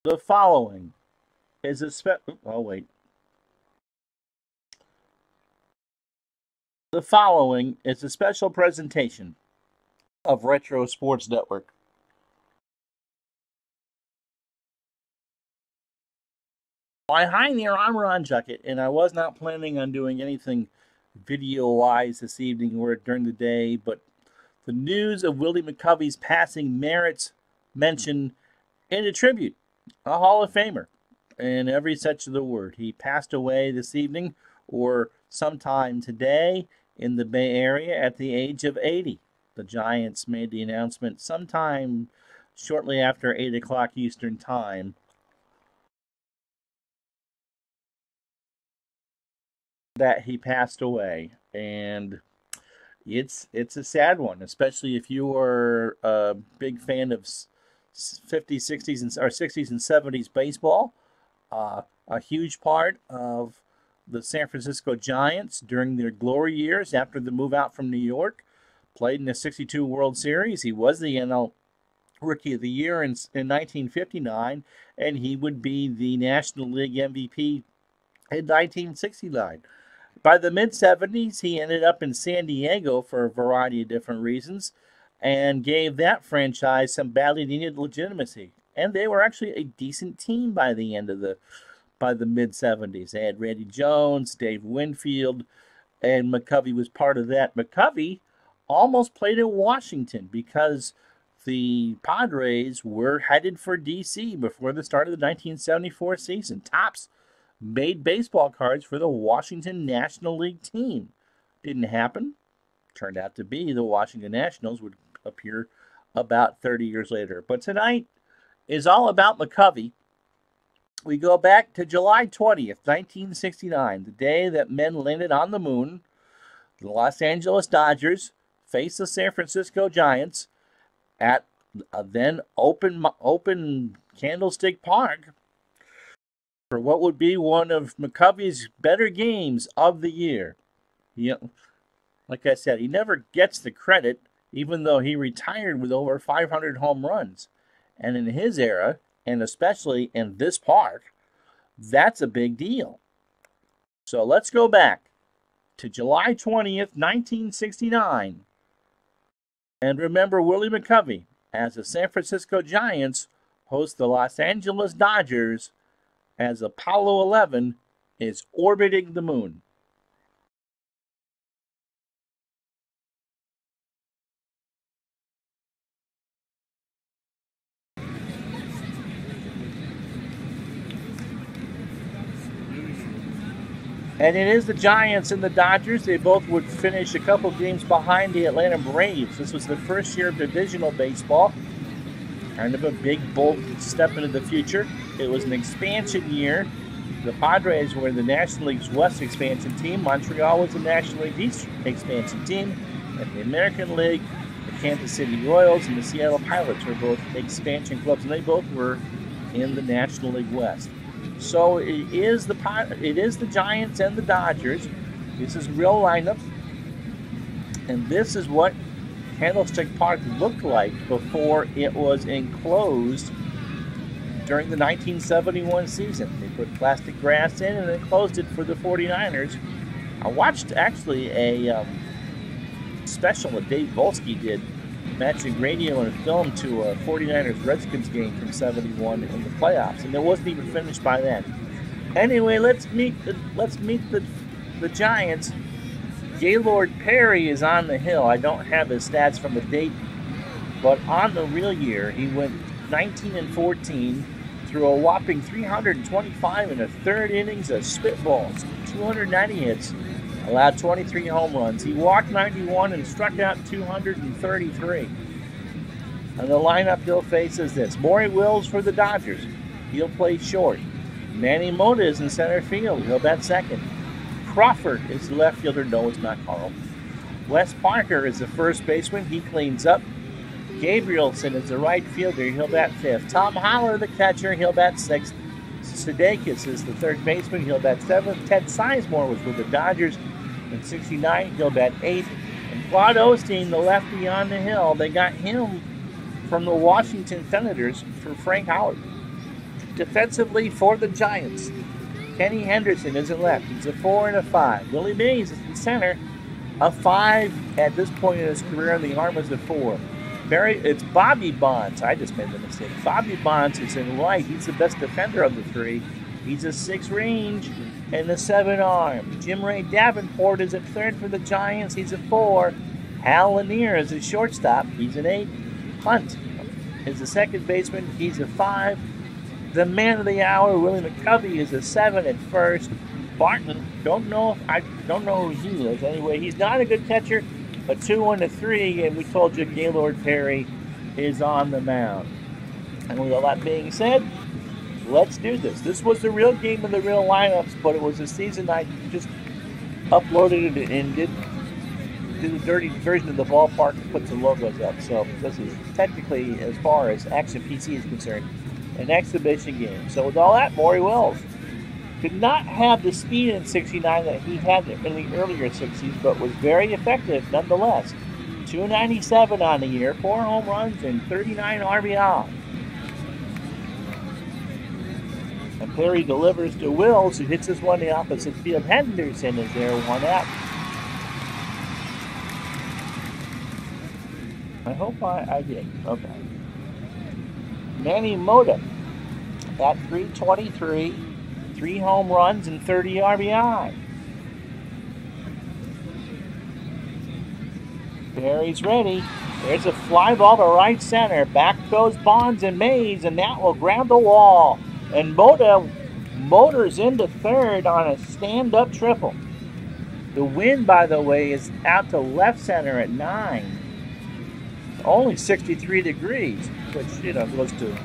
The following is a The following is a special presentation of Retro Sports Network. Why, hi there, I'm Ron Juckett, and I was not planning on doing anything video-wise this evening or during the day, but the news of Willie McCovey's passing merits mention and a tribute, a Hall of Famer, in every sense of the word. He passed away this evening or sometime today in the Bay Area at the age of 80. The Giants made the announcement sometime shortly after 8 o'clock Eastern Time that he passed away, and it's a sad one, especially if you are a big fan of 50s, 60s, or 60s and 70s baseball. A huge part of the San Francisco Giants during their glory years after the move out from New York. Played in the 62 World Series. He was the NL Rookie of the Year in 1959, and he would be the National League MVP in 1969. By the mid-70s, he ended up in San Diego for a variety of different reasons and gave that franchise some badly needed legitimacy. And they were actually a decent team by the end of the mid-70s. They had Randy Jones, Dave Winfield, and McCovey was part of that. McCovey almost played in Washington because the Padres were headed for D.C. before the start of the 1974 season. Topps made baseball cards for the Washington National League team. Didn't happen. Turned out to be the Washington Nationals would appear about 30 years later. But tonight is all about McCovey. We go back to July 20th, 1969, the day that men landed on the moon. The Los Angeles Dodgers faced the San Francisco Giants at a then open Candlestick Park for what would be one of McCovey's better games of the year. Like I said, he never gets the credit, even though he retired with over 500 home runs. And in his era, and especially in this park, that's a big deal. So let's go back to July 20th, 1969, and remember Willie McCovey as the San Francisco Giants host the Los Angeles Dodgers as Apollo 11 is orbiting the moon. And it is the Giants and the Dodgers. They both would finish a couple games behind the Atlanta Braves. This was the first year of divisional baseball. Kind of a big, bold step into the future. It was an expansion year. The Padres were the National League's West expansion team. Montreal was the National League East expansion team. And the American League, the Kansas City Royals and the Seattle Pilots were both expansion clubs, and they both were in the National League West. So it is the Giants and the Dodgers. This is real lineup. And this is what Candlestick Park looked like before it was enclosed during the 1971 season. They put plastic grass in and then closed it for the 49ers. I watched actually a special that Dave Volsky did, matching radio and film to a 49ers Redskins game from 71 in the playoffs, and it wasn't even finished by then. Anyway, let's meet the Giants. Gaylord Perry is on the hill. I don't have his stats from the date, but on the real year, he went 19-14, threw a whopping 325 in the third innings of spitballs, 290 hits, allowed 23 home runs. He walked 91 and struck out 233. And the lineup he'll face is this: Maury Wills for the Dodgers. He'll play short. Manny Mota is in center field. He'll bat second. Crawford is the left fielder. No, it's not Carl. Wes Parker is the first baseman. He cleans up. Gabrielson is the right fielder. He'll bat fifth. Tom Holler, the catcher. He'll bat sixth. Sudeikis is the third baseman. He'll bat seventh. Ted Sizemore was with the Dodgers in 69. He'll bat eighth. And Claude Osteen, the lefty on the hill, they got him from the Washington Senators for Frank Howard. defensively for the Giants. Kenny Henderson is in left. He's a 4 and a 5. Willie Mays is in center. A 5 at this point in his career, and the arm is a 4. It's Bobby Bonds. I just made the mistake. Bobby Bonds is in right. He's the best defender of the 3. He's a 6 range and a 7 arm. Jim Ray Davenport is at third for the Giants. He's a 4. Hal Lanier is a shortstop. He's an 8. Hunt is the second baseman. He's a 5. The man of the hour, Willie McCovey, is a 7 at first. Barton, I don't know who he is. Anyway, he's not a good catcher. A 2 and a 3, and we told you Gaylord Perry is on the mound. And with all that being said, let's do this. This was the real game of the real lineups, but it was a season I just uploaded it and did a dirty version of the ballpark and put some logos up. So this is technically, as far as Action PC is concerned, an exhibition game. So with all that, Maury Wills could not have the speed in 69 that he had in the earlier 60s, but was very effective nonetheless. 297 on the year, 4 home runs, and 39 RBI. And Perry delivers to Wills, who hits this one in the opposite field. Henderson is there, 1 out. I hope I did. Okay. Manny Mota at 323. 3 home runs and 30 RBI. Perry's ready. There's a fly ball to right center. Back goes Bonds and Mays, and that will grab the wall. And Motor's into third on a stand-up triple. The wind, by the way, is out to left center at 9. Only 63 degrees, which, goes to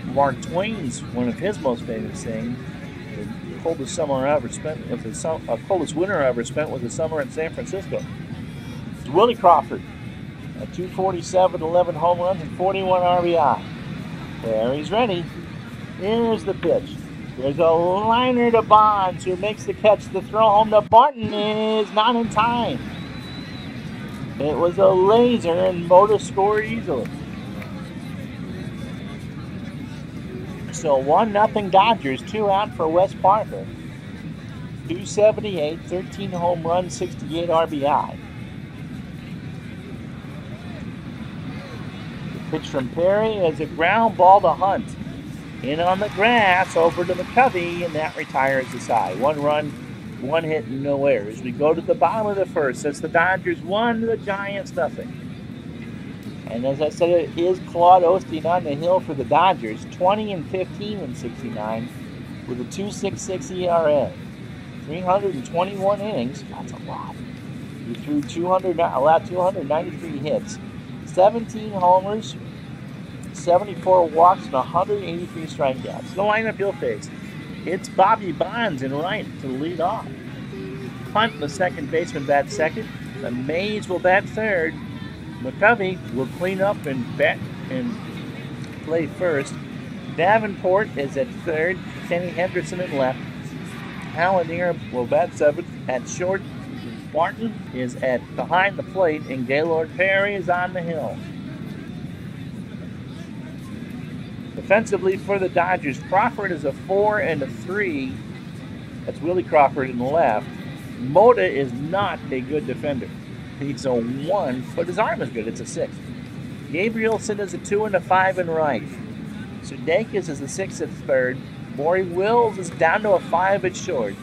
Mark Twain's, one of his most famous things. The coldest summer I ever spent with the coldest winter I ever spent was the summer in San Francisco. It's Willie Crawford at 247, 11 home runs and 41 RBI. There he's ready. Here's the pitch. There's a liner to Bonds, who makes the catch. The throw home to Barton is not in time. It was a laser, and Mota scored easily. So 1-0 Dodgers, 2 out for Wes Parker. 278, 13 home runs, 68 RBI. The pitch from Perry is a ground ball to Hunt. In on the grass, over to McCovey, and that retires the side. 1 run, 1 hit, and no errors. We go to the bottom of the first. It's the Dodgers 1, the Giants nothing. And as I said, it is Claude Osteen on the hill for the Dodgers, 20 and 15 in 69, with a 2.66 ERA. 321 innings, that's a lot. He threw allowed 293 hits, 17 homers, 74 walks, and 183 strikeouts. The lineup you'll face. It's Bobby Bonds in right to lead off. Hunt, the second baseman, bats second. The Mays will bat third. McCovey will clean up and bat and play first. Davenport is at third. Kenny Henderson in left. Hallinier will bat seventh. At short, Barton is at behind the plate, and Gaylord Perry is on the hill. Defensively for the Dodgers, Crawford is a 4 and a 3. That's Willie Crawford in the left. Mota is not a good defender. He's a 1, but his arm is good. It's a 6. Gabrielson is a 2 and a 5 in right. Sudeikis is a 6 at third. Maury Wills is down to a 5 at short.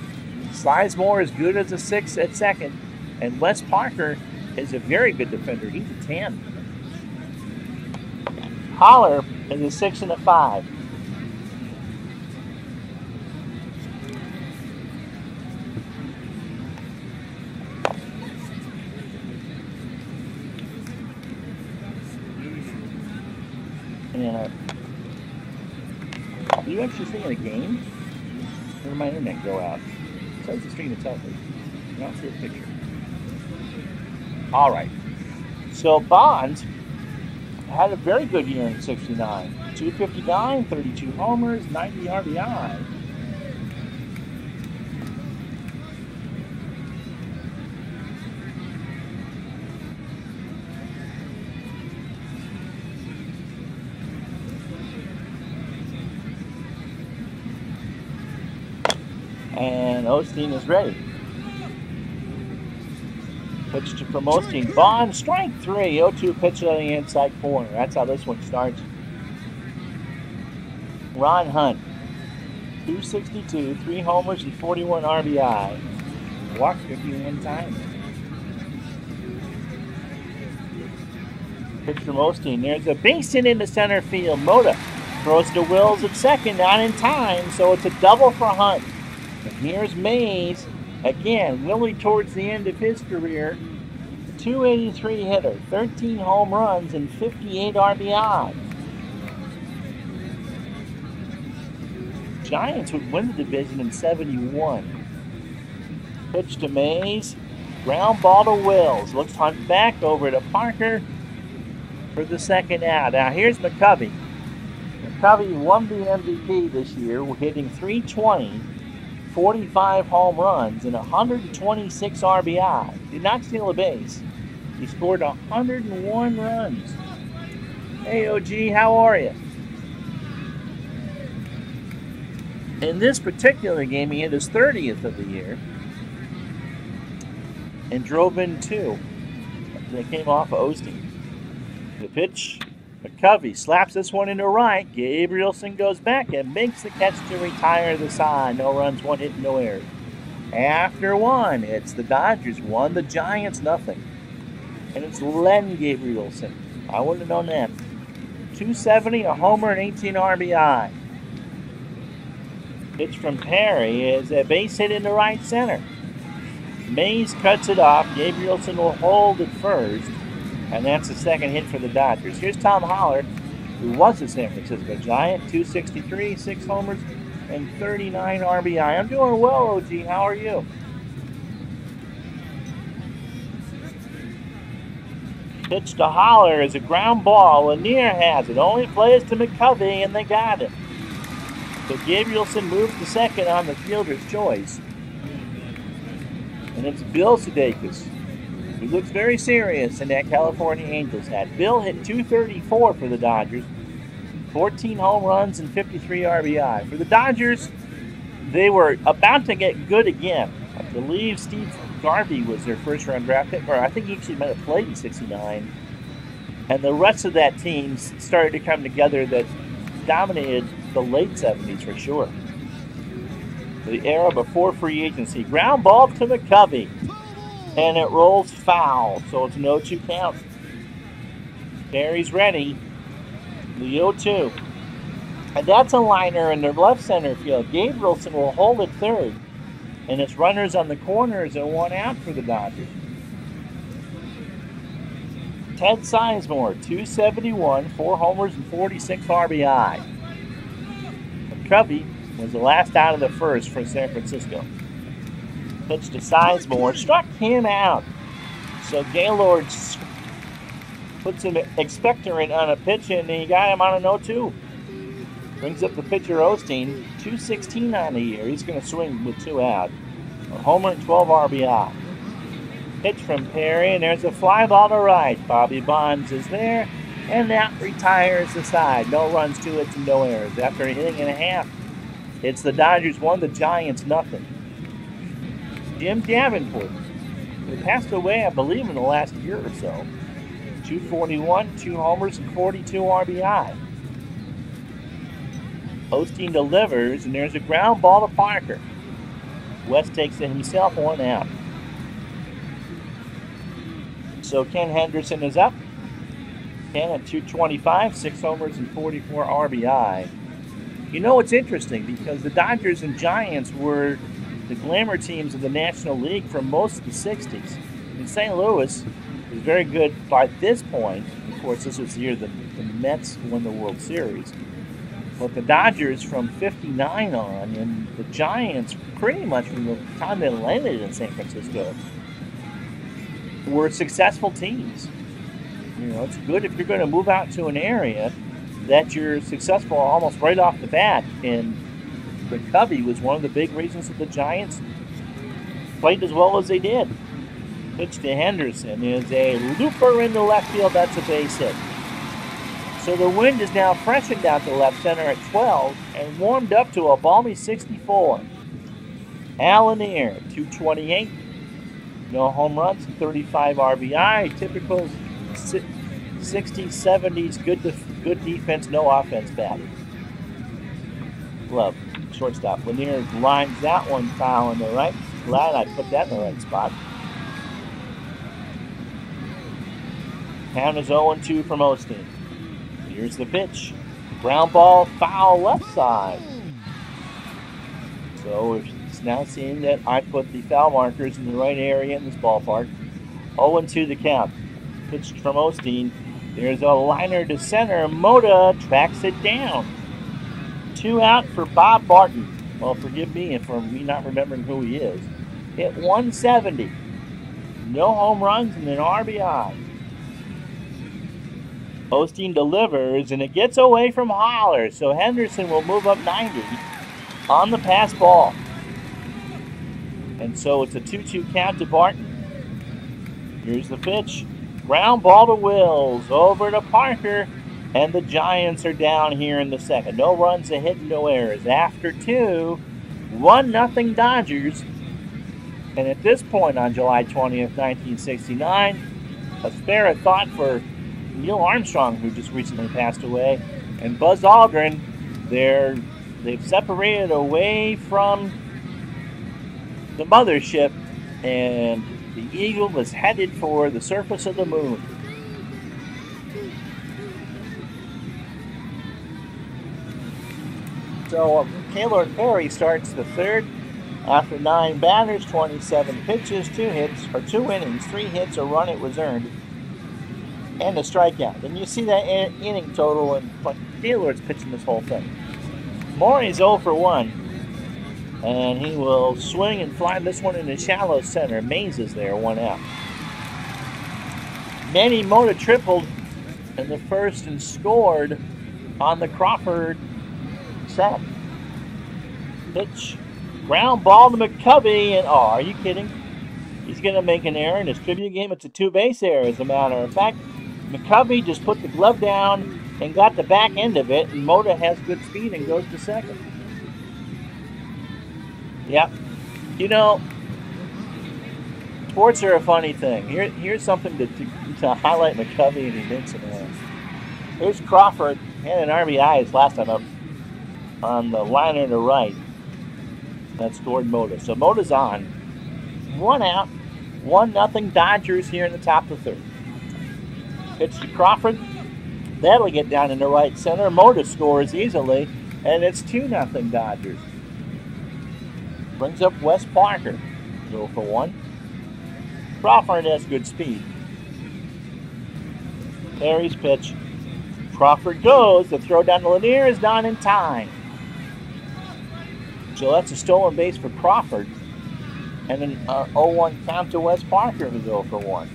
Sizemore is good as a 6 at second. And Wes Parker is a very good defender. He's a 10. Holler is a 6 and a 5. And are you actually seeing a game? Or did my internet go out? It says the screen to tell me. I don't see a picture. All right. So Bonds had a very good year in 69. 259, 32 homers, 90 RBI. And Osteen is ready. Pitch from Osteen. Bond, strike 3. 0-2 pitch on the inside corner. That's how this one starts. Ron Hunt, 262, 3 homers and 41 RBI. Walked 51 times. Pitch from Osteen. There's a base hit into center field. Mota throws to Wills at second, not in time, so it's a double for Hunt. And here's Mays. Again, Willie towards the end of his career. 283 hitter, 13 home runs, and 58 RBI. Giants would win the division in 71. Pitch to Mays. Ground ball to Wills. Looks Hunt back over to Parker for the second out. Now here's McCovey. McCovey won the MVP this year, hitting .320, 45 home runs, and 126 RBI. Did not steal a base. He scored 101 runs. Hey, OG, how are you? In this particular game, he hit his 30th of the year and drove in 2. They came off of Osteen. The pitch, McCovey slaps this one into right. Gabrielson goes back and makes the catch to retire the side. No runs, 1 hit, no errors. After 1, it's the Dodgers 1, the Giants nothing. And it's Len Gabrielson. I wouldn't have known that. 270, a homer, and 18 RBI. Pitch from Perry is a base hit into right center. Mays cuts it off. Gabrielson will hold at first. And that's the second hit for the Dodgers. Here's Tom Holler, who was a San Francisco Giant. 263, 6 homers, and 39 RBI. I'm doing well, OG. How are you? Pitch to Holler is a ground ball. Lanier has it. Only plays to McCovey, and they got it. So Gabrielson moves to second on the fielder's choice. And it's Bill Sudeikis, who looks very serious in that California Angels hat. Bill hit .234 for the Dodgers, 14 home runs and 53 RBI. For the Dodgers, they were about to get good again. I believe Steve Garvey was their first-round draft pick, or I think he actually might have played in '69. And the rest of that team started to come together that dominated the late 70s for sure. The era before free agency. Ground ball to McCovey. And it rolls foul, so it's an 0-2 count. Barry's ready. The 0-2. And that's a liner in the left center field. Gabrielson will hold at third. And it's runners on the corners and 1 out for the Dodgers. Ted Sizemore, 271, 4 homers and 46 RBI. McCovey was the last out of the first for San Francisco. Pitch to Sizemore, struck him out. So Gaylord puts an expectorant on a pitch, and he got him on an 0-2. Brings up the pitcher Osteen, 216 on the year. He's going to swing with 2 out. A homer and 12 RBI. Pitch from Perry, and there's a fly ball to right. Bobby Bonds is there, and that retires the side. No runs, 2 hits, and no errors. After a inning and a half, it's the Dodgers 1, the Giants nothing. Jim Davenport, who passed away, I believe, in the last year or so. 241, 2 homers, and 42 RBI. Osteen delivers, and there's a ground ball to Parker. West takes it himself, 1 out. So Ken Henderson is up. Ken at 225, 6 homers, and 44 RBI. You know, it's interesting because the Dodgers and Giants were the glamour teams of the National League for most of the 60s. And St. Louis was very good by this point. Of course, this was the year the Mets won the World Series. But the Dodgers from 59 on, and the Giants pretty much from the time they landed in San Francisco, were successful teams. You know, it's good if you're going to move out to an area that you're successful almost right off the bat. And McCovey was one of the big reasons that the Giants played as well as they did. Pitch to Henderson is a looper into left field. That's a base hit. So the wind is now freshened out to left center at 12 and warmed up to a balmy 64. Al Lanier, 228. No home runs, 35 RBI. Typical 60s, 70s, good defense, no offense batting. Glove, shortstop. Lanier lines that one foul in the right. Glad I put that in the right spot. Count is 0-2 from Osteen. Here's the pitch. Ground ball, foul left side. So it's now seeing that I put the foul markers in the right area in this ballpark. 0-2 the count. Pitched from Osteen. There's a liner to center. Mota tracks it down. 2 out for Bob Barton. Well, forgive me for me not remembering who he is. Hit 170. No home runs and an RBI. Osteen delivers, and it gets away from Holler, so Henderson will move up 90 on the pass ball. And so it's a 2-2 count to Barton. Here's the pitch. Ground ball to Wills, over to Parker, and the Giants are down here in the second. No runs, a hit, no errors. After 2, 1-0 Dodgers. And at this point on July 20th, 1969, a spare a thought for Neil Armstrong, who just recently passed away, and Buzz Aldrin. They've separated away from the mothership, and the Eagle is headed for the surface of the moon. So Gaylord Perry starts the third after 9 batters, 27 pitches, 2 hits, or 2 innings, 3 hits, a run it was earned, and a strikeout. And you see that inning total, and Gaylord's pitching this whole thing. Maury's 0 for 1, and he will swing and fly this one into shallow center. Mays is there, 1 out. Manny Mota tripled in the first and scored on the Crawford set. Pitch. Ground ball to McCovey, and oh, are you kidding? He's going to make an error in his tribute game. It's a 2-base error, as a matter of fact. McCovey just put the glove down and got the back end of it, and Mota has good speed and goes to second. Yep. You know, sports are a funny thing. Here's something to highlight McCovey, and he makes an error. Here's Crawford, had an RBI his last time up on the liner to right. That scored Mota. So Mota's on. 1 out. 1-0 Dodgers here in the top of the third. Pitch to Crawford. That'll get down in the right center. Mota scores easily, and it's 2-0 Dodgers. Brings up Wes Parker. 0 for 1. Crawford has good speed. Perry's pitch. Crawford goes. The throw down to Lanier is not in time. So that's a stolen base for Crawford. And an 0-1 count to Wes Parker, who's 0 for 1.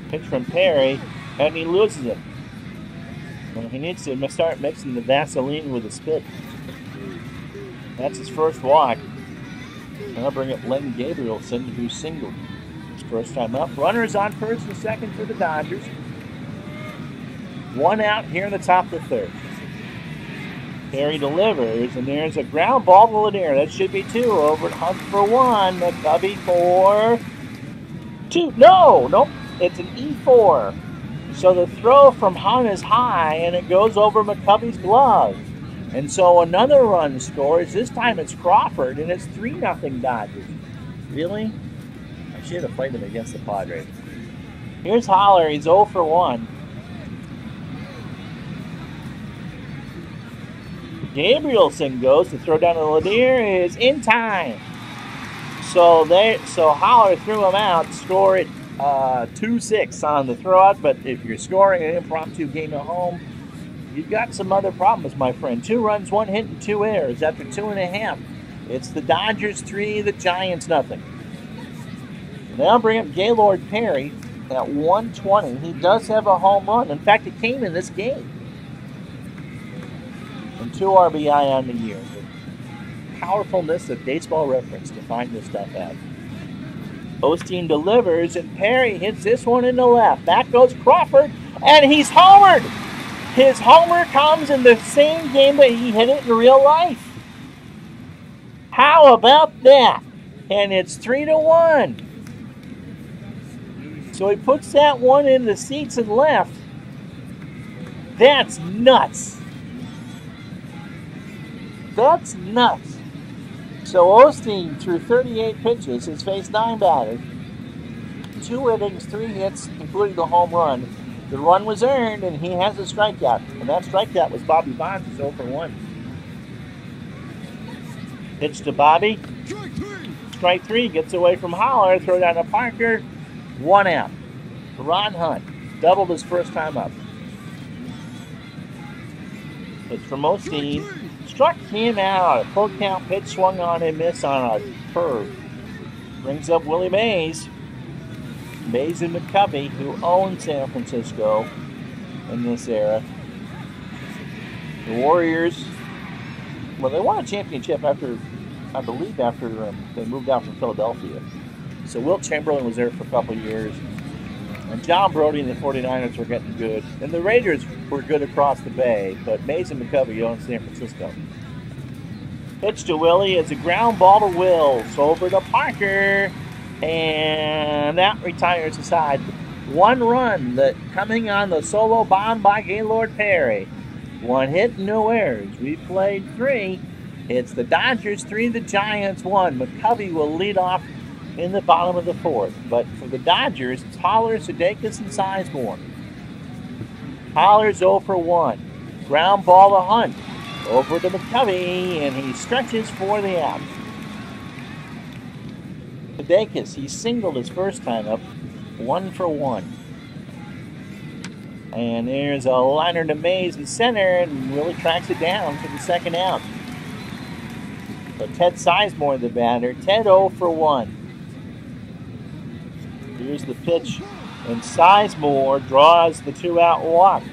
Pitch from Perry, and he loses it. Well, he needs to start mixing the Vaseline with the spit. That's his first walk. And I'll bring up Len Gabrielson, who singled his first time up. Runners on first and second for the Dodgers. 1 out here in the top of the third. Perry delivers, and there's a ground ball to Lanier. That should be 2. Over to Hunt for 1. McCovey for 2. Nope. It's an E4. So the throw from Hunt is high, and it goes over McCovey's glove. And so another run scores. This time it's Crawford, and it's 3-0 Dodgers. Really? I should have played them against the Padres. Here's Holler. He's 0 for 1. Gabrielson goes to throw down to Lanier, is in time. So Holler threw him out, scored 2-6 on the throwout. But if you're scoring an impromptu game at home, you've got some other problems, my friend. 2 runs, 1 hit, and 2 errors after 2.5. It's the Dodgers 3, the Giants nothing. Now bring up Gaylord Perry at 120. He does have a home run. In fact, it came in this game. And 2 RBI on the year. The powerfulness of Baseball Reference to find this stuff out. Osteen delivers, and Perry hits this one in the left. Back goes Crawford, and he's homered. His homer comes in the same game that he hit it in real life. How about that? And it's 3-1. So he puts that one in the seats and left. That's nuts. That's nuts. So Osteen, through 38 pitches, has faced 9 batters. 2 innings, 3 hits, including the home run. The run was earned, and he has a strikeout. And that strikeout was Bobby Bonds' 0 for 1. Pitch to Bobby. Strike 3, gets away from Holler. Throw down to Parker. 1 out. Ron Hunt doubled his first time up. Pitch from Osteen. Struck him out. A full count pitch swung on and missed on a curve. Brings up Willie Mays. Mays and McCovey, who own San Francisco in this era. The Warriors, well, they won a championship after, I believe, after they moved out from Philadelphia. So Wilt Chamberlain was there for a couple of years. And John Brody and the 49ers were getting good. And the Raiders were good across the bay, but Mays and McCovey own San Francisco. Pitch to Willie is a ground ball to Wills. Over to Parker. And that retires the side. 1 run that coming on the solo bomb by Gaylord Perry. 1 hit, no errors. We played 3. It's the Dodgers 3, the Giants 1. McCovey will lead off in the bottom of the 4th. But for the Dodgers, it's Holler, Sudeikis, and Sizemore. Holler's 0 for 1. Ground ball to Hunt. Over to McCovey, and he stretches for the out. Sudeikis, he singled his first time up, 1 for 1. And there's a liner to Mays in center, and Willie tracks it down for the second out. So Ted Sizemore, the batter. Ted 0 for 1. Here's the pitch, and Sizemore draws the 2-out walk.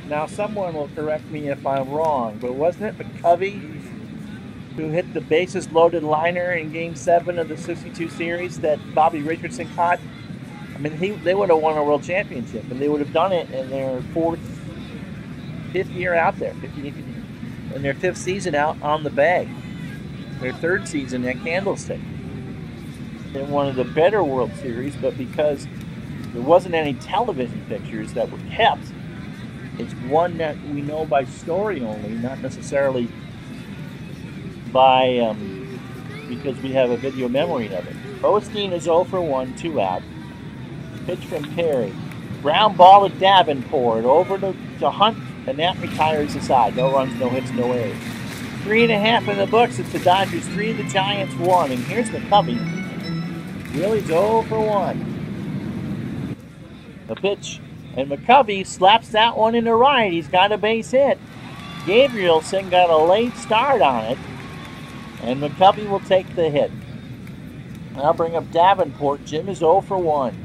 Now, someone will correct me if I'm wrong, but wasn't it McCovey who hit the bases-loaded liner in Game 7 of the 62 series that Bobby Richardson caught? I mean, they would have won a world championship, and they would have done it in their 5th year out there, in their 5th season out on the Bay, their 3rd season at Candlestick. In one of the better World Series, but because there wasn't any television pictures that were kept, it's one that we know by story only, not necessarily by because we have a video memory of it. Osteen is 0 for 1, 2 out. Pitch from Perry. Ground ball to Davenport. Over to Hunt, and that retires the side. No runs, no hits, no errors. 3.5 in the books. It's the Dodgers 3, the Giants 1. And here's McCovey. Willie's 0 for 1. The pitch, and McCovey slaps that one in the right. He's got a base hit. Gabrielson got a late start on it, and McCovey will take the hit. I'll bring up Davenport. Jim is 0 for 1.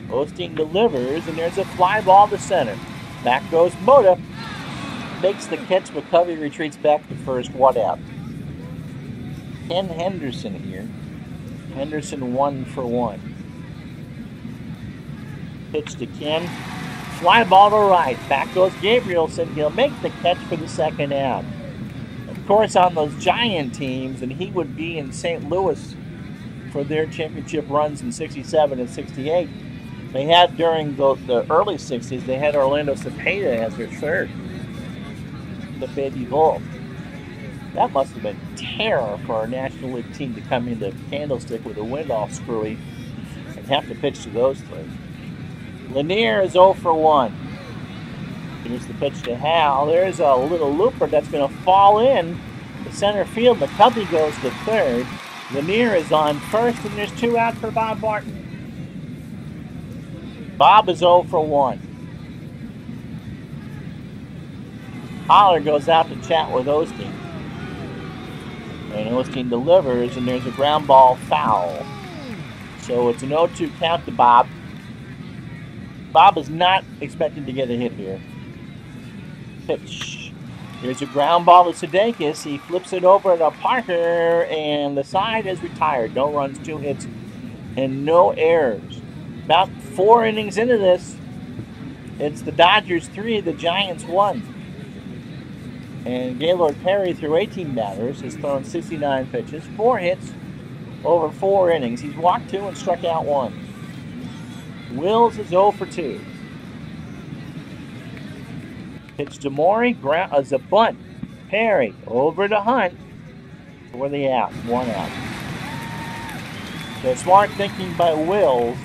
Osteen delivers, and there's a fly ball to center. Back goes Mota. Makes the catch. McCovey retreats back to first. 1 out. Ken Henderson here. Henderson 1 for 1. Pitch to Ken. Fly ball to right. Back goes Gabrielson. He'll make the catch for the second out. Of course, on those Giant teams, and he would be in St. Louis for their championship runs in 67 and 68. They had, during the early 60s, they had Orlando Cepeda as their 3rd. The baby bull. That must have been terror for a National League team to come into Candlestick with a wind all screwy and have to pitch to those 3. Lanier is 0 for 1. Here's the pitch to Hal. There's a little looper that's going to fall in the center field. McCovey goes to 3rd. Lanier is on 1st, and there's 2 out for Bob Barton. Bob is 0 for 1. Holler goes out to chat with Osteen. And Osteen delivers, and there's a ground ball foul. So it's an 0-2 count to Bob. Bob is not expected to get a hit here. Pitch. There's a ground ball to Sudeikis. He flips it over to Parker, and the side is retired. No runs, 2 hits, and no errors. About 4 innings into this, it's the Dodgers 3, the Giants 1. And Gaylord Perry, through 18 batters, has thrown 69 pitches, 4 hits over 4 innings. He's walked 2 and struck out 1. Wills is 0 for 2. Pitch to Maury, ground as a bunt. Perry over to Hunt for the out, 1 out. So smart thinking by Wills.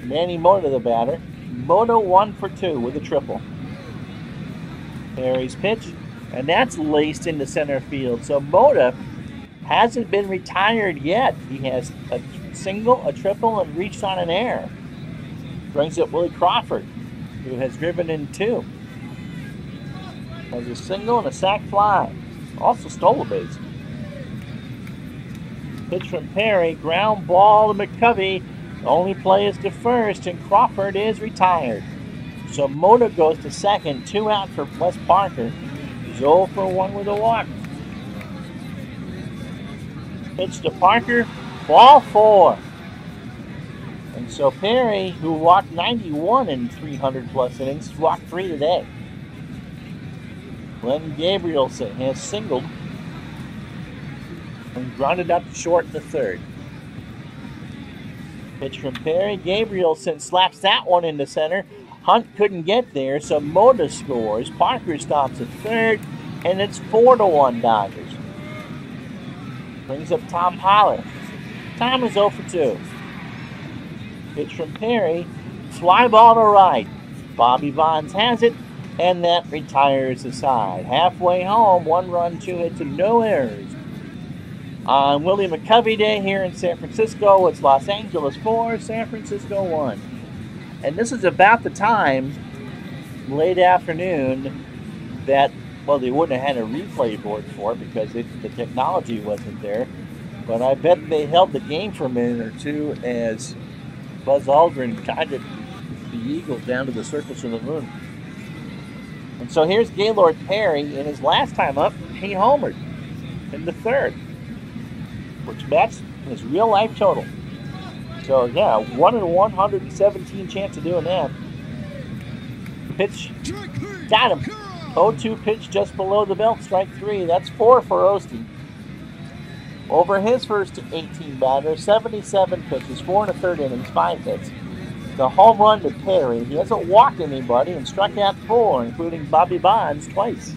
Manny Mota the batter. Mota 1 for 2 with a triple. Perry's pitch, and that's laced into center field. So Mota hasn't been retired yet. He has a single, a triple, and reached on an error. Brings up Willie Crawford, who has driven in 2. Has a single and a sac fly. Also stole a base. Pitch from Perry, ground ball to McCovey. The only play is to first, and Crawford is retired. So Mota goes to second, 2 out for Wes Parker. He's 0 for 1 with a walk. Pitch to Parker, ball 4. And so Perry, who walked 91 in 300 plus innings, walked 3 today. Glenn Gabrielson has singled and grounded up short in the 3rd. Pitch from Perry, Gabrielson slaps that one into center. Hunt couldn't get there, so Mota scores. Parker stops at 3rd, and it's 4-1 Dodgers. Brings up Tom Holler. Tom is 0 for 2. Pitch from Perry, fly ball to right. Bobby Bonds has it, and that retires the side. Halfway home, 1 run, 2 hits, and no errors. On Willie McCovey Day here in San Francisco, it's Los Angeles 4, San Francisco 1. And this is about the time, late afternoon, that, well, they wouldn't have had a replay board for it because the technology wasn't there. But I bet they held the game for a minute or two as Buzz Aldrin guided the Eagles down to the surface of the moon. And so here's Gaylord Perry. In his last time up, he homered in the 3rd, which matched his real-life total. So, yeah, 1 in 117 chance of doing that. Pitch, got him. 0-2 pitch just below the belt, strike 3. That's 4 for Osteen. Over his first 18 batters, 77 pitches, 4 1/3 innings, 5 hits. The home run to Perry. He hasn't walked anybody and struck out 4, including Bobby Bonds twice.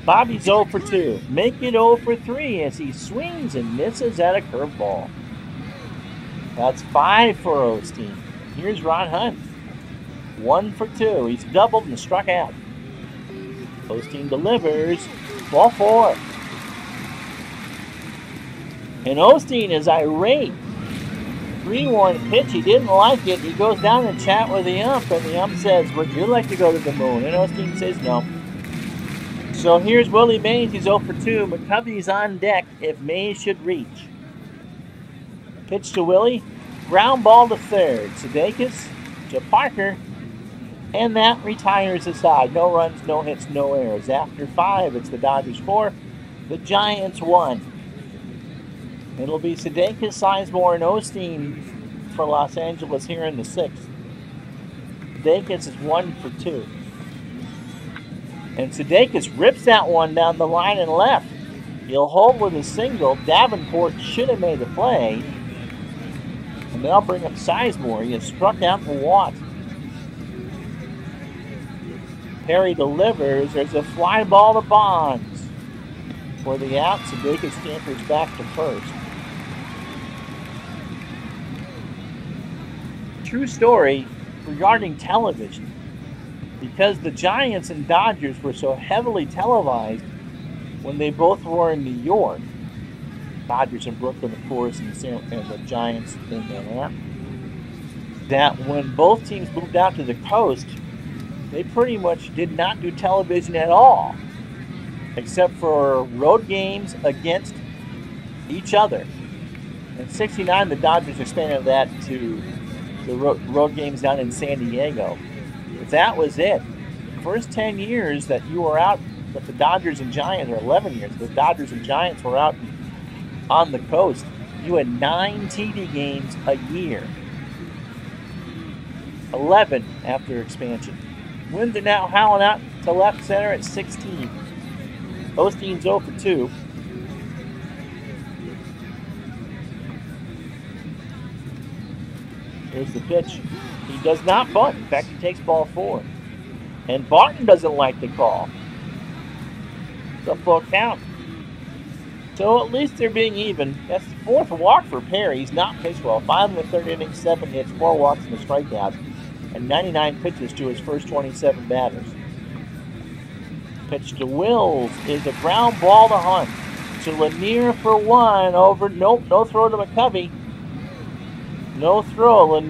Bobby's 0 for 2. Make it 0 for 3 as he swings and misses at a curveball. That's 5 for Osteen. Here's Ron Hunt. 1 for 2. He's doubled and struck out. Osteen delivers. Ball 4. And Osteen is irate. 3-1 pitch. He didn't like it. He goes down and chat with the ump, and the ump says, "Would you like to go to the moon?" And Osteen says no. So here's Willie Mays. He's 0 for 2. McCovey's on deck if Mays should reach. Pitch to Willie. Ground ball to 3rd. Sudeikis to Parker. And that retires the side. No runs, no hits, no errors. After 5, it's the Dodgers 4. The Giants 1. It'll be Sudeikis, Sizemore, and Osteen for Los Angeles here in the 6th. Sudeikis is 1 for 2. And Sudeikis rips that one down the line and left. He'll hold with a single. Davenport should have made the play. And they'll bring up Sizemore. He has struck out for Watt. Perry delivers. There's a fly ball to Bonds. For the out, Sudeikis scampers back to first. True story regarding television. Because the Giants and Dodgers were so heavily televised when they both were in New York, Dodgers in Brooklyn, of course, and the Giants in Manhattan, that when both teams moved out to the coast, they pretty much did not do television at all, except for road games against each other. In '69, the Dodgers expanded that to the road games down in San Diego. But that was it. The first 10 years that you were out, that the Dodgers and Giants, or 11 years, the Dodgers and Giants were out on the coast, you had 9 TV games a year. 11 after expansion. Winds are now howling out to left center at 16. Osteen's 0 for 2. Here's the pitch. He does not bunt. In fact, he takes ball 4. And Barton doesn't like the call. It's a full count. So at least they're being even. That's the 4th walk for Perry. He's not pitched well. 5 in the 3rd inning, 7 hits, 4 walks and a strikeout, and 99 pitches to his first 27 batters. Pitch to Wills is a ground ball to Hunt. To Lanier for 1 over. Nope, no throw to McCovey. No throw.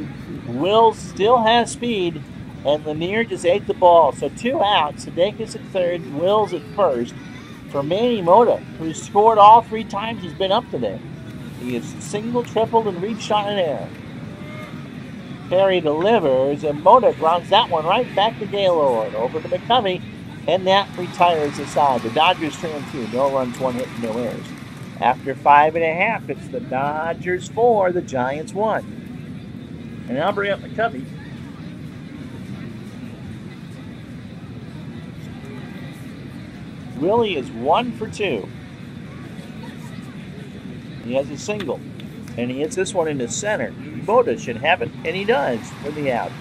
Wills still has speed, and Lanier just ate the ball. So 2 outs. Sudeikis at 3rd, Wills at 1st. For Manny Mota, who's scored all 3 times he's been up today. He has singled, tripled, and reached on an error. Perry delivers, and Mota grounds that one right back to Gaylord. Over to McCovey, and that retires the side. The Dodgers trail 2. No runs, 1 hit, no errors. After 5.5, it's the Dodgers 4, the Giants 1. And I'll bring up McCovey. Willie is 1 for 2. He has a single, and he hits this one into center. Mota should have it, and he does for the out.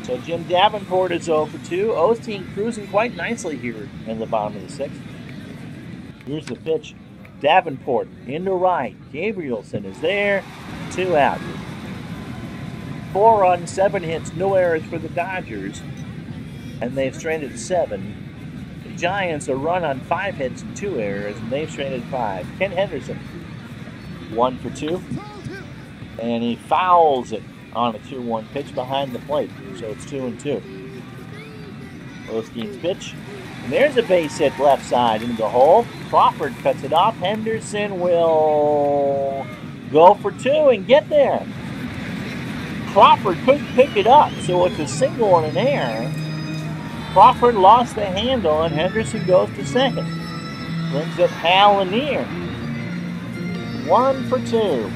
So Jim Davenport is 0 for 2. Osteen cruising quite nicely here in the bottom of the 6th. Here's the pitch. Davenport into right. Gabrielson is there. 2 out. 4 runs, 7 hits, no errors for the Dodgers, and they've stranded 7. Giants a run on 5 hits and 2 errors, and they've stranded 5. Ken Henderson, 1 for 2, and he fouls it on a 2-1 pitch behind the plate, so it's 2-2. Osteen's pitch, and there's a base hit left side into the hole. Crawford cuts it off. Henderson will go for 2 and get there. Crawford couldn't pick it up, so it's a single and an error. Crawford lost the handle, and Henderson goes to second. Brings up Hal Lanier. 1 for 2.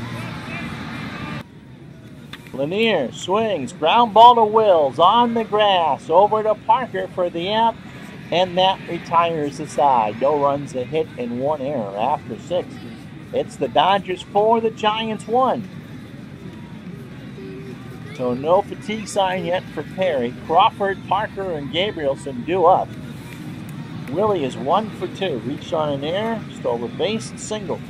Lanier swings. Ground ball to Wills on the grass. Over to Parker for the out, and that retires the side. No runs, a hit, and 1 error after 6. It's the Dodgers 4, the Giants 1. So no fatigue sign yet for Perry. Crawford, Parker, and Gabrielson due up. Willie is 1 for 2. Reached on an error, stole a base, and single.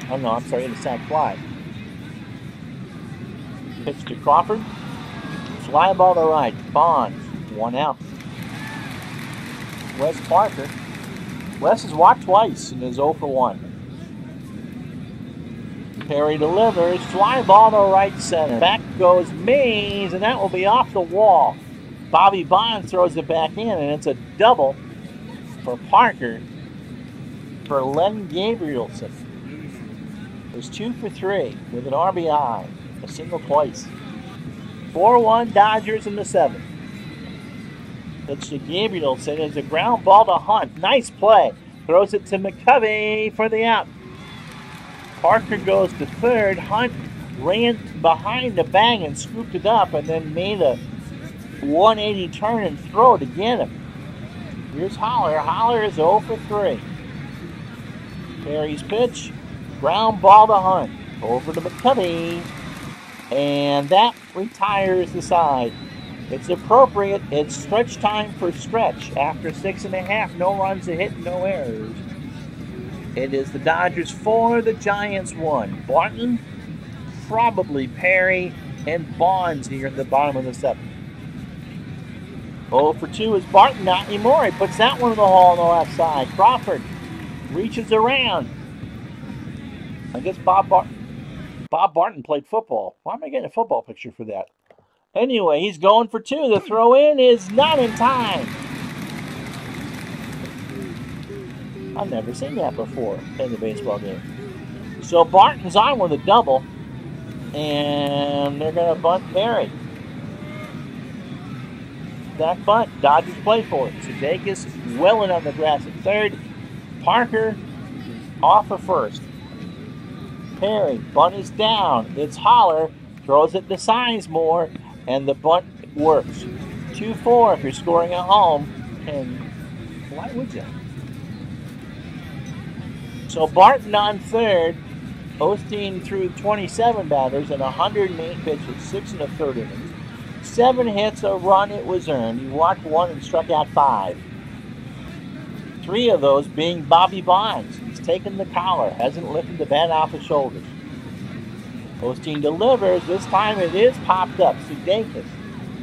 Oh no, I'm sorry, in a sac fly. Pitch to Crawford. Fly ball to right. Bonds, 1 out. Wes Parker. Wes has walked twice and is 0 for 1. Perry delivers, fly ball to right center. Back goes Mays, and that will be off the wall. Bobby Bonds throws it back in, and it's a double for Parker for Len Gabrielson. It was 2 for 3 with an RBI, a single twice. 4-1 Dodgers in the 7th. Pitch to Gabrielson is a ground ball to Hunt. Nice play. Throws it to McCovey for the out. Parker goes to 3rd. Hunt ran behind the bang and scooped it up, and then made a 180 turn and throw to get him. Here's Holler. Holler is 0 for 3. Perry's pitch. Ground ball to Hunt. Over to McCovey. And that retires the side. It's appropriate. It's stretch time for Stretch. After 6.5, no runs, a hit, no errors. It is the Dodgers 4, the Giants 1. Barton, probably Perry, and Bonds here in the bottom of the 7th. 0 for 2 is Barton, not anymore. He puts that one in the hole on the left side. Crawford reaches around. I guess Bob Barton played football. Why am I getting a football picture for that? Anyway, he's going for 2. The throw in is not in time. I've never seen that before in the baseball game. So Barton's on with a double, and they're going to bunt Perry. That bunt, Dodgers play for it. Sudeikis well in on the grass at 3rd. Parker off of 1st. Perry, bunt is down. It's Holler, throws it to Sizemore, and the bunt works. 2-4 if you're scoring at home, and why would you? So Barton on third. Osteen threw 27 batters and 108 pitches, 6 1/3 innings. 7 hits, a run, it was earned. He walked 1 and struck out 5. 3 of those being Bobby Bonds. He's taken the collar, hasn't lifted the bat off his shoulders. Osteen delivers. This time it is popped up. Sudeikis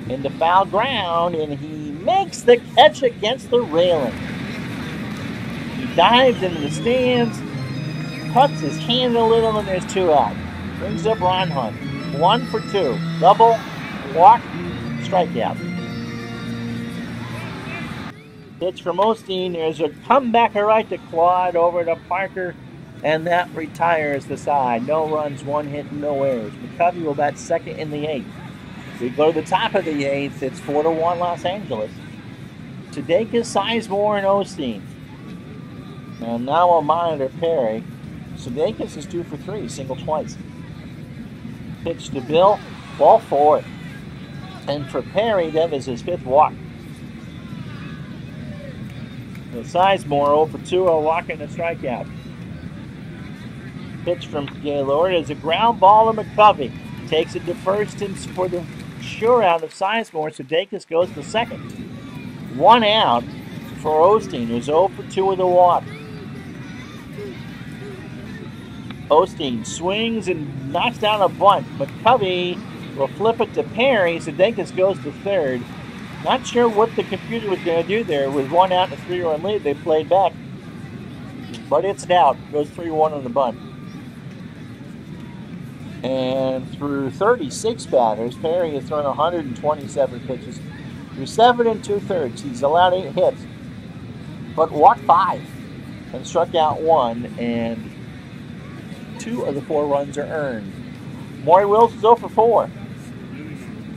into foul ground, and he makes the catch against the railing. He dives into the stands, cuts his hand a little, and there's 2 out. Brings up Ron Hunt. 1 for 2. Double, walk, strikeout. Pitch from Osteen. There's a comebacker right to Claude over to Parker, and that retires the side. No runs, 1 hit, no errors. McCovey will bat second in the 8th. We go to the top of the 8th. It's 4-1 Los Angeles. Sudeikis, Sizemore, and Osteen. And now we'll monitor Perry. Sudeikis is 2 for 3, single twice. Pitch to Bill, ball 4. And for Perry, that is his 5th walk. So Sizemore 0 for 2, a walk and a strikeout. Pitch from Gaylord is a ground ball to McCovey. Takes it to first and for the sure out of Sizemore. Sudeikis goes to second. 1 out for Osteen, who's 0 for 2 with a walk. Osteen swings and knocks down a bunt. McCovey will flip it to Perry. Sudeikis goes to third. Not sure what the computer was going to do there. With 1 out and a 3-run lead, they played back. But it's an out. Goes 3-1 on the bunt. And through 36 batters, Perry has thrown 127 pitches. Through 7 2/3, he's allowed 8 hits, but walked 5 and struck out 1, and 2 of the 4 runs are earned. Maury Wills is 0 for 4.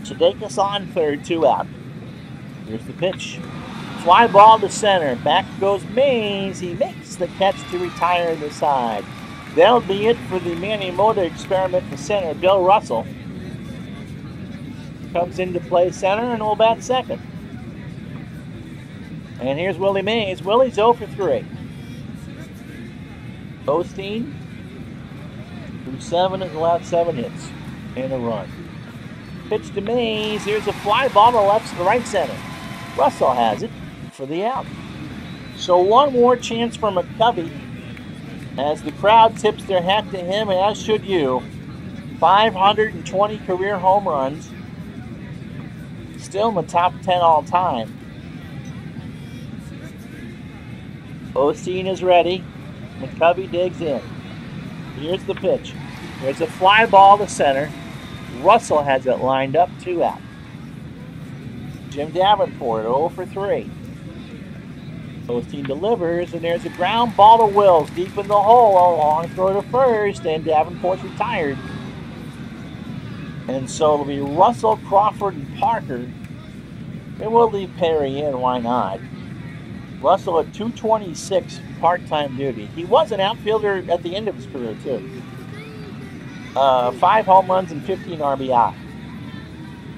Sudeikis on third, 2 out. Here's the pitch. Fly ball to center. Back goes Mays. He makes the catch to retire the side. That'll be it for the Manny Mota experiment to center. Bill Russell comes into play center and will bat second. And here's Willie Mays. Willie's 0 for 3. Osteen through 7 has allowed 7 hits and a run. Pitch to Mays. Here's a fly ball to left to right center. Russell has it for the out. So 1 more chance for McCovey as the crowd tips their hat to him, and as should you. 520 career home runs. Still in the top 10 all time. Osteen is ready. McCovey digs in. Here's the pitch. There's a fly ball to center. Russell has it lined up, 2 out. Jim Davenport, 0 for 3. Osteen delivers, and there's a ground ball to Wills deep in the hole. A long throw to first, and Davenport's retired. And so it'll be Russell, Crawford, and Parker. And we'll leave Perry in, why not? Russell at 226 part-time duty. He was an outfielder at the end of his career, too. 5 home runs and 15 RBI.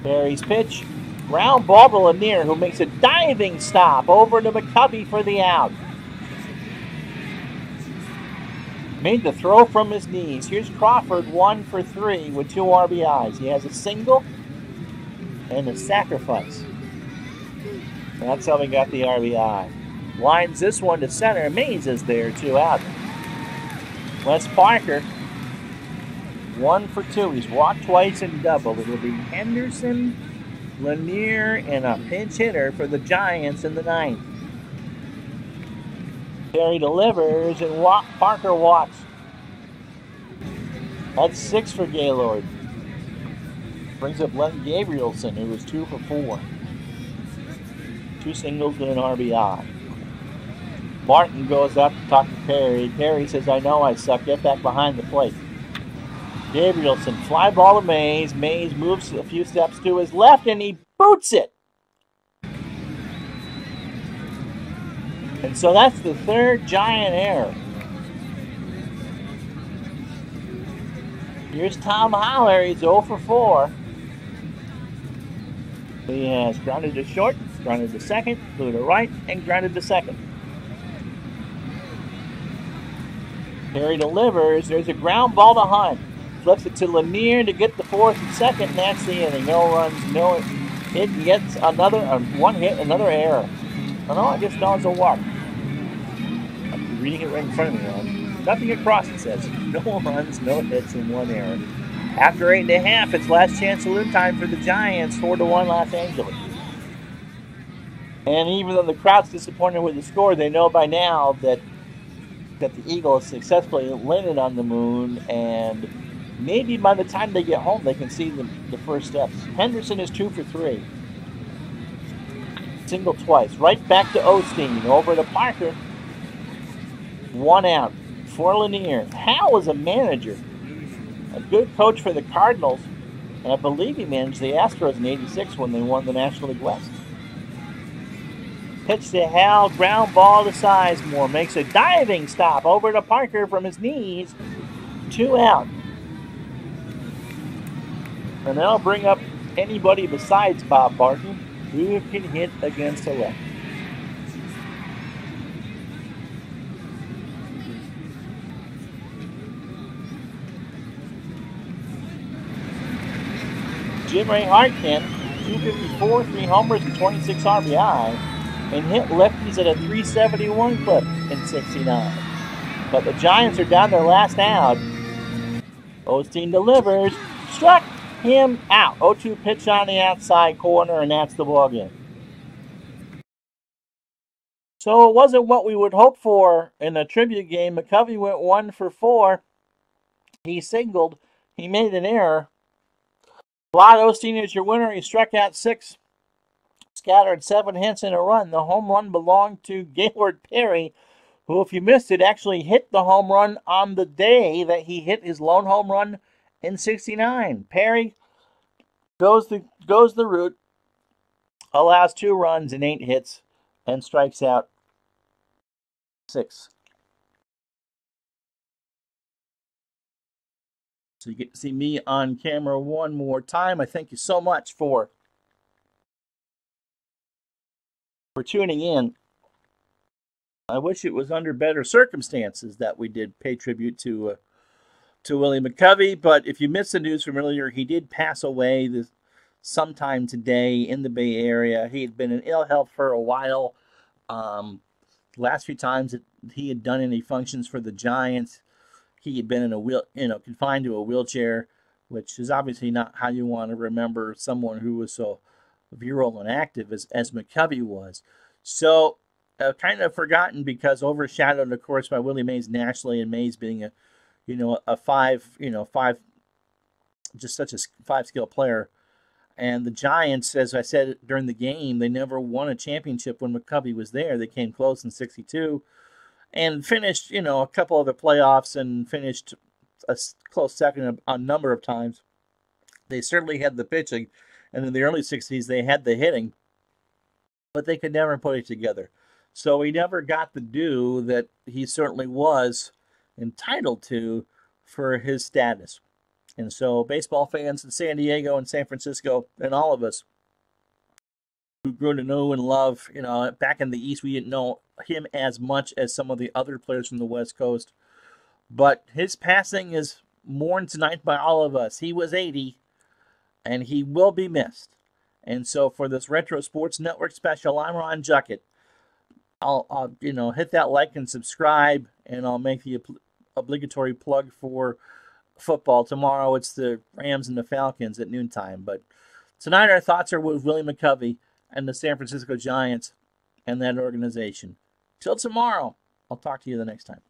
Perry's pitch. Ground ball to Lanier, who makes a diving stop over to McCovey for the out. Made the throw from his knees. Here's Crawford, 1 for 3 with 2 RBIs. He has a single and a sacrifice. That's how he got the RBI. Lines this one to center. Mays is there, 2 out. Wes Parker, 1 for 2. He's walked twice and doubled. It'll be Henderson, Lanier, and a pinch hitter for the Giants in the 9th. Perry delivers, and Parker walks. That's 6 for Gaylord. Brings up Len Gabrielson, who was 2 for 4. 2 singles and an RBI. Martin goes up to talk to Perry. Perry says, "I know I suck. Get back behind the plate." Gabrielson, fly ball to Mays. Mays moves a few steps to his left, and he boots it. And so that's the 3rd Giant error. Here's Tom Holler. He's 0 for 4. He has grounded to short, grounded to second, flew to right, and grounded to second. Perry delivers. There's a ground ball to Hunt. Flips it to Lanier to get the fourth and second, and that's the inning. No runs, no hit, and gets another one hit, another error. Oh, no, I guess no, it's a walk. I'm reading it right in front of me now. Nothing across, it says. No runs, no hits, and one error. After 8.5, it's last chance saloon time for the Giants, 4-1 Los Angeles. And even though the crowd's disappointed with the score, they know by now that the Eagles successfully landed on the moon, and maybe by the time they get home, they can see the first steps. Henderson is 2 for 3. Single twice. Right back to Osteen. Over to Parker. 1 out for Lanier. Hal was a manager. A good coach for the Cardinals. And I believe he managed the Astros in '86 when they won the National League West. Pitch to Hal. Ground ball to Sizemore. Makes a diving stop over to Parker from his knees. 2 out. And that'll bring up anybody besides Bob Barton who can hit against the left. Jim Ray Hart can, 254, 3 homers, and 26 RBI, and hit lefties at a 371 clip in '69. But the Giants are down their last out. Osteen delivers, struck him out. 0-2 pitch on the outside corner, and that's the ball game. So it wasn't what we would hope for in the tribute game. McCovey went 1 for 4. He singled. He made an error. Vlad Osteen is your winner. He struck out 6, scattered 7 hits and a run. The home run belonged to Gaylord Perry, who, if you missed it, actually hit the home run on the day that he hit his lone home run in '69. Perry goes the route, allows 2 runs and 8 hits, and strikes out 6. So you get to see me on camera one more time. I thank you so much for tuning in. I wish it was under better circumstances that we did pay tribute to Willie McCovey, but if you missed the news from earlier, he did pass away sometime today in the Bay Area. He had been in ill health for a while. Last few times that he had done any functions for the Giants, he had been in confined to a wheelchair, which is obviously not how you want to remember someone who was so virile and active as McCovey was. So kind of forgotten because overshadowed, of course, by Willie Mays nationally, and Mays being just such a 5-skill player. And the Giants, as I said during the game, they never won a championship when McCovey was there. They came close in '62 and finished, a couple of the playoffs and finished a close second a number of times. They certainly had the pitching, and in the early '60s they had the hitting, but they could never put it together. So he never got the due that he certainly was entitled to for his status. And so baseball fans in San Diego and San Francisco and all of us who grew to know and love, back in the East, we didn't know him as much as some of the other players from the West Coast. But his passing is mourned tonight by all of us. He was 80, and he will be missed. And so for this Retro Sports Network special, I'm Ron Juckett. I'll hit that like and subscribe, and I'll make the obligatory plug for football. Tomorrow it's the Rams and the Falcons at noontime. But tonight our thoughts are with Willie McCovey and the San Francisco Giants and that organization. Till tomorrow, I'll talk to you the next time.